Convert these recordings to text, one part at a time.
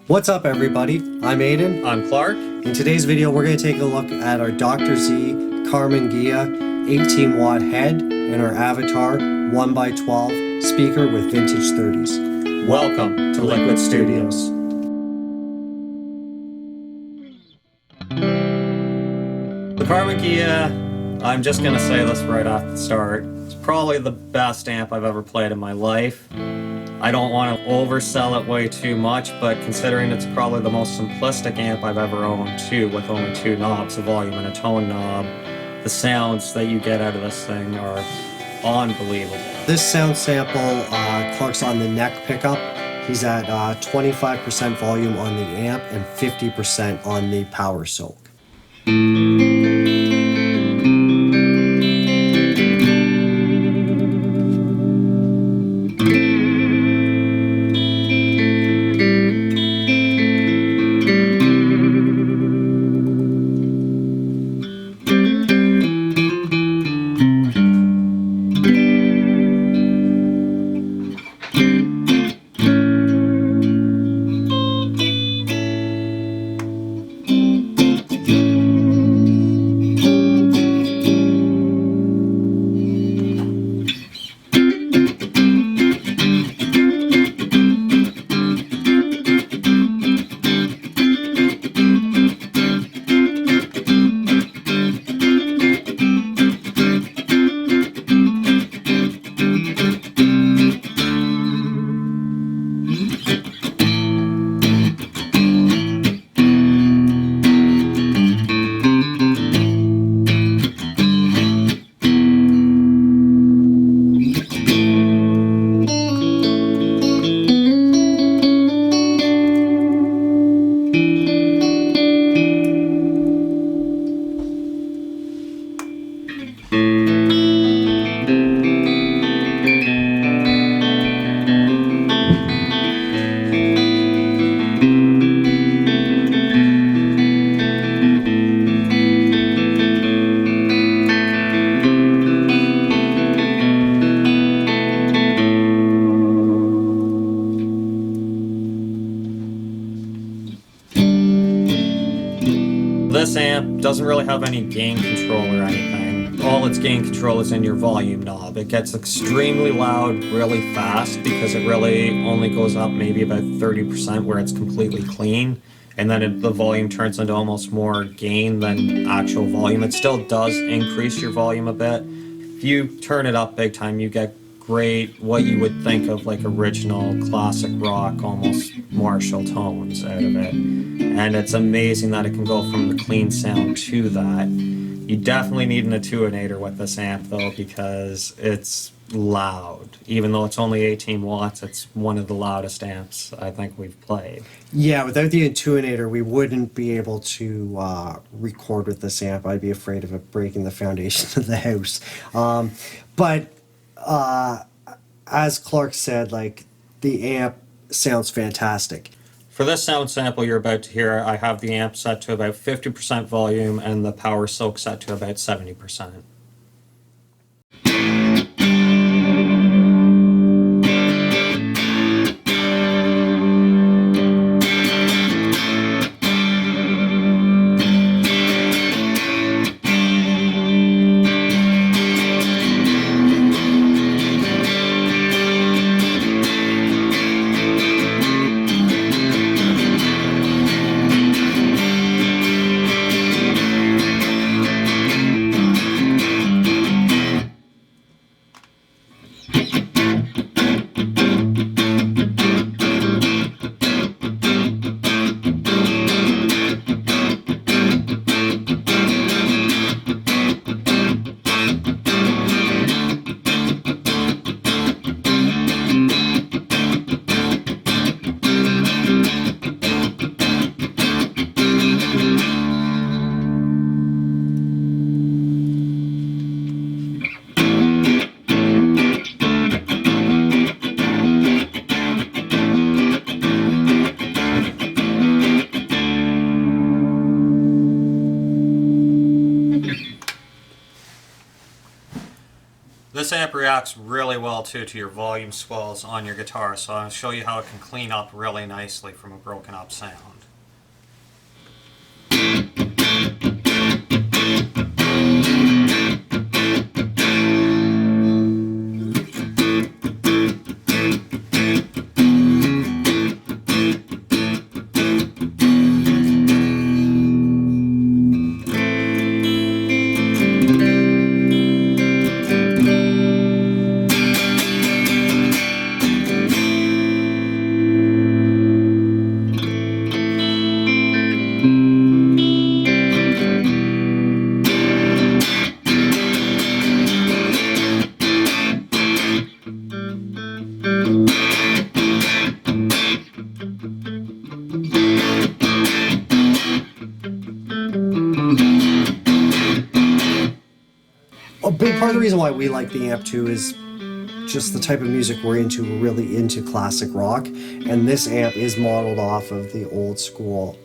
What's up everybody, I'm Aiden. I'm Clark. In today's video we're going to take a look at our Dr. Z Carmen Ghia 18 watt head and our Avatar 1x12 speaker with vintage 30s. Welcome to Liquid Studios. The Carmen Ghia, I'm just going to say this right off the start, it's probably the best amp I've ever played in my life. I don't want to oversell it way too much, but considering it's probably the most simplistic amp I've ever owned too, with only two knobs, a volume and a tone knob, the sounds that you get out of this thing are unbelievable. This sound sample, Clark's on the neck pickup. He's at 25% volume on the amp and 50% on the power soak. This amp doesn't really have any gain control or anything. All its gain control is in your volume knob. It gets extremely loud really fast because it really only goes up maybe about 30% where it's completely clean, and then the volume turns into almost more gain than actual volume. It still does increase your volume a bit. If you turn it up big time, you get great, what you would think of like original classic rock, almost Marshall tones out of it. And it's amazing that it can go from the clean sound to that. You definitely need an attenuator with this amp though, because it's loud. Even though it's only 18 watts, it's one of the loudest amps I think we've played. Yeah, without the attenuator we wouldn't be able to record with this amp. I'd be afraid of it breaking the foundation of the house. But as Clark said, like, the amp sounds fantastic. For this sound sample you're about to hear, I have the amp set to about 50% volume and the power soak set to about 70%. this amp reacts really well too to your volume swells on your guitar, so I'll show you how it can clean up really nicely from a broken up sound. A big part of the reason why we like the amp too is just the type of music we're into. We're really into classic rock, and this amp is modeled off of the old school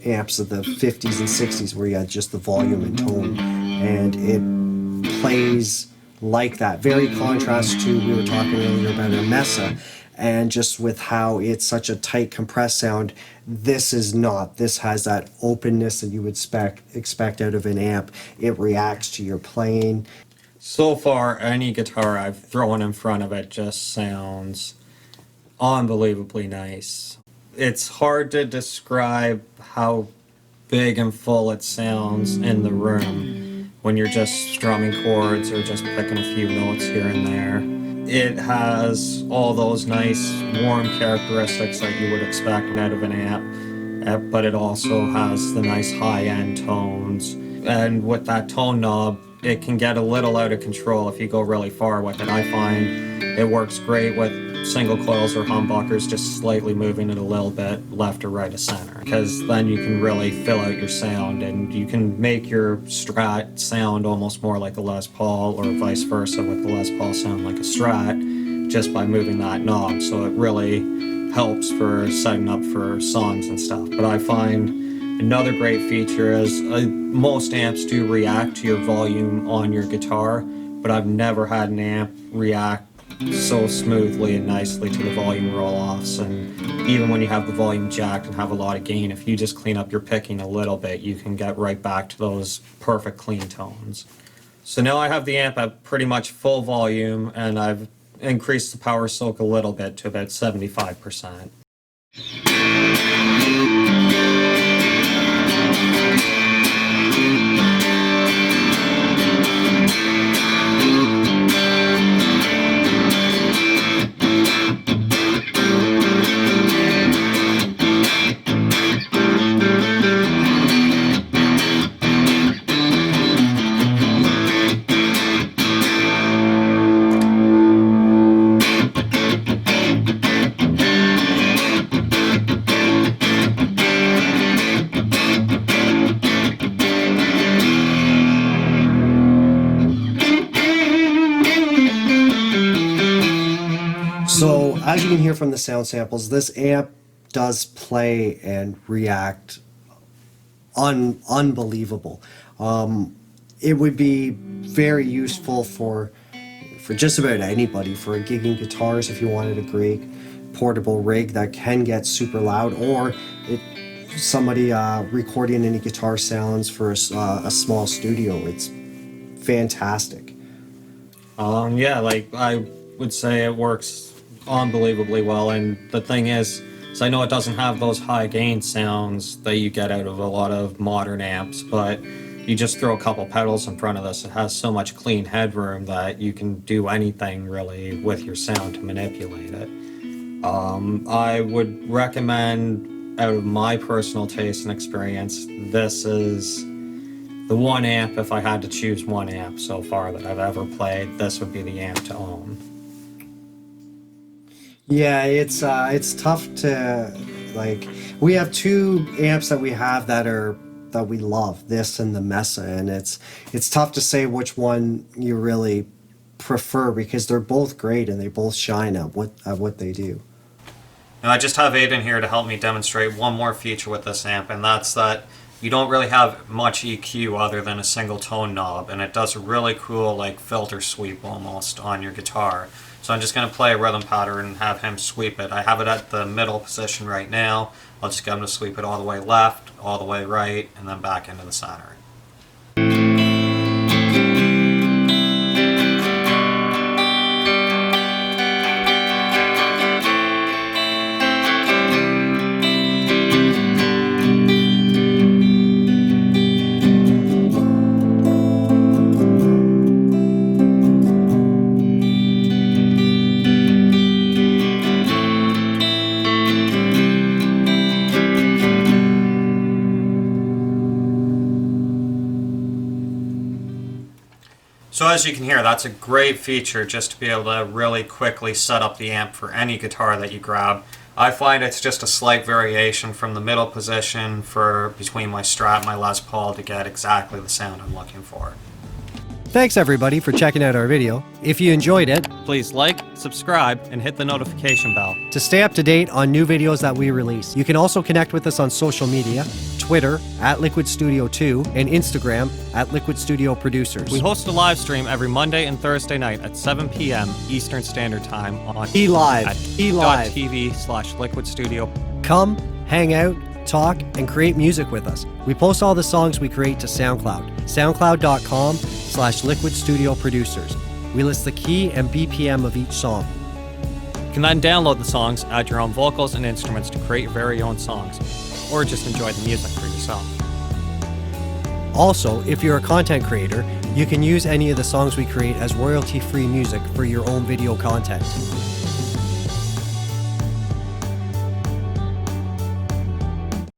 amps of the 50s and 60s where you had just the volume and tone, and it plays like that. Very contrast to, we were talking earlier about a Mesa, and just with how it's such a tight compressed sound, this is not. This has that openness that you would expect out of an amp. It reacts to your playing. So far, any guitar I've thrown in front of it just sounds unbelievably nice. It's hard to describe how big and full it sounds in the room when you're just strumming chords or just picking a few notes here and there. It has all those nice warm characteristics that you would expect out of an amp, but it also has the nice high-end tones. And with that tone knob, it can get a little out of control if you go really far with it. I find it works great with single coils or humbuckers, just slightly moving it a little bit left or right of center, because then you can really fill out your sound and you can make your Strat sound almost more like a Les Paul, or vice versa with the Les Paul sound like a Strat, just by moving that knob. So it really helps for setting up for songs and stuff. But I find another great feature is most amps do react to your volume on your guitar, but I've never had an amp react so smoothly and nicely to the volume roll-offs. And even when you have the volume jacked and have a lot of gain, if you just clean up your picking a little bit, you can get right back to those perfect clean tones. So now I have the amp at pretty much full volume, and I've increased the power soak a little bit to about 75%. So as you can hear from the sound samples, this amp does play and react unbelievable. It would be very useful for just about anybody, for gigging guitars if you wanted a great portable rig that can get super loud, or somebody recording any guitar sounds for a small studio. It's fantastic. Yeah, like I would say it works unbelievably well, and the thing is I know it doesn't have those high gain sounds that you get out of a lot of modern amps, but you just throw a couple pedals in front of this, it has so much clean headroom that you can do anything really with your sound to manipulate it. I would recommend, out of my personal taste and experience, this is the one amp, if I had to choose one amp so far that I've ever played, this would be the amp to own. Yeah, it's tough to, like, we have two amps that we have that we love, this and the Mesa, and it's tough to say which one you really prefer, because they're both great and they both shine at what they do. Now I just have Aiden here to help me demonstrate one more feature with this amp, and that's that you don't really have much EQ other than a single tone knob, and it does a really cool like filter sweep almost on your guitar. So I'm just going to play a rhythm pattern and have him sweep it. I have it at the middle position right now. I'll just get him to sweep it all the way left, all the way right, and then back into the center. So as you can hear, that's a great feature just to be able to really quickly set up the amp for any guitar that you grab. I find it's just a slight variation from the middle position for between my Strat and my Les Paul to get exactly the sound I'm looking for. Thanks everybody for checking out our video. If you enjoyed it, Please like, subscribe, and hit the notification bell. to stay up to date on new videos that we release, you can also connect with us on social media, Twitter @Liquid Studio 2 and Instagram @Liquid Studio Producers. We host a live stream every Monday and Thursday night at 7 p.m. Eastern Standard Time on eLive, at eLive. .tv/Liquid Studio. Come, hang out, talk, and create music with us. We post all the songs we create to SoundCloud, soundcloud.com/Liquid Studio Producers. We list the key and BPM of each song. You can then download the songs, add your own vocals and instruments to create your very own songs, or just enjoy the music for yourself. Also, if you're a content creator, you can use any of the songs we create as royalty-free music for your own video content.